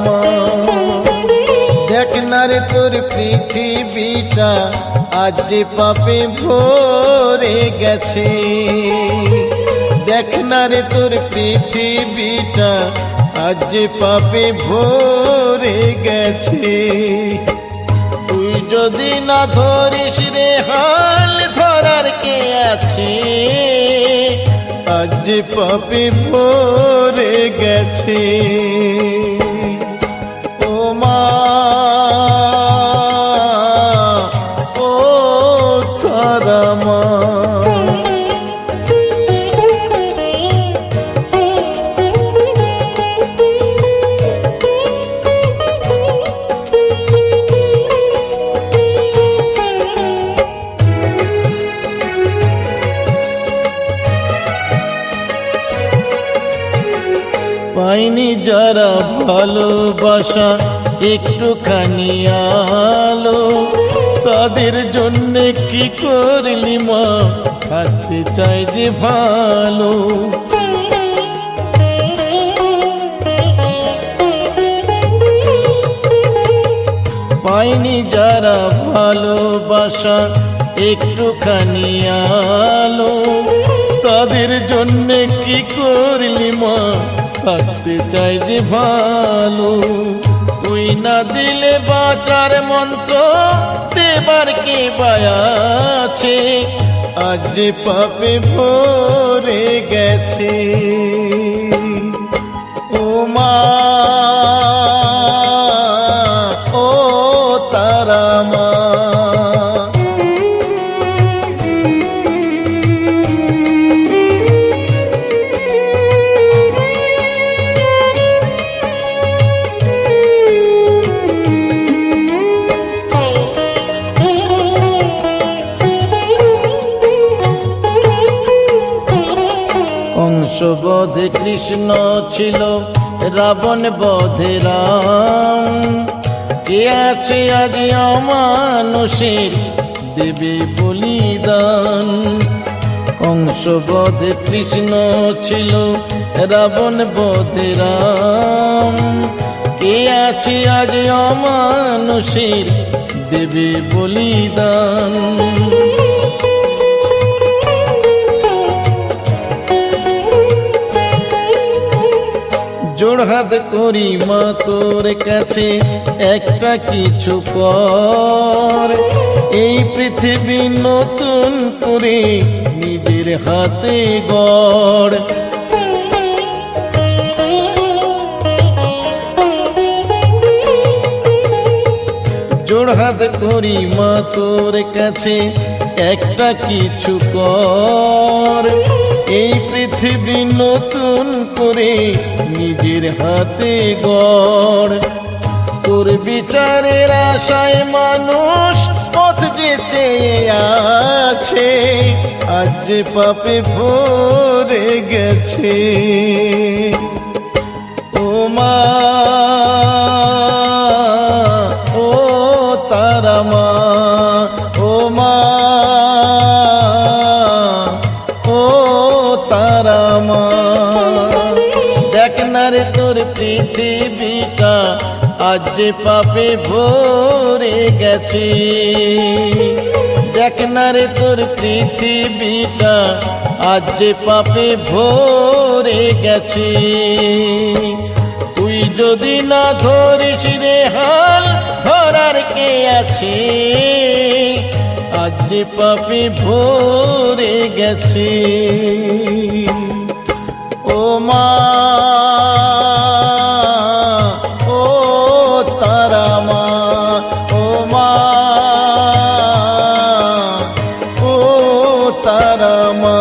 মা। দেখ না রে তোর পৃথিবীটা আজ যে পাপে ভরে গেছে। দেখ না রে তোর পৃথিবীটা আজ যে পাপে ভরে গেছে। তুই যদি না ধরিস রে হাল ধরার কে আছে, আজ যে পাপে ভরে গেছে। ও মা ও তারা মা। পাইনি যারা ভালোবাসা একটুখানি আলো, তাদের জন্য কি করলি মা থাকতে চাই যে ভালো। পাইনি যারা ভালোবাসা একটুখানি আলো, তাদের জন্য কি করলি মা থাকতে চাই যে ভালো। তুই না দিলে বাঁচার মন্ত্র দেবার কে আছে, আজ যে পাপে ভরে গেছে। ও মা ও তারা মা। কংস বধে কৃষ্ণ ছিল, রাবণ বধে রাম। কে আছে আজ অমানুষের দেবে বলিদান। কংস বধে কৃষ্ণ ছিল, রাবণ বধে রাম। কে আছে আজ অমানুষের দেবে বলিদান। জোড়হাত করি মা তোর কাছে একটা কিছু কর, এই পৃথিবী নতুন করে নিজের হাতে গড়। জোড়হাত করি মা তোর কাছে একটা কিছু কর, এই পৃথিবী নতুন করে নিজের হাতে গড়। তোর বিচারের আশায় মানুষ পথ যেতে আছে, আজ যে পাপে ভরে গেছে। ও মা ও তারা মা। ও মা ও তারা মা। দেখ না রে তোর পৃথিবীটা আজ যে পাপে ভরে গেছে। দেখ না রে তোর পৃথিবীটা আজ যে পাপে ভরে গেছে। তুই যদি না ধরিস রে হাল ধরার কে আছে, আজ যে পাপে ভরে গেছে। ও মা ও তারা মা। ও মা ও তারা মা।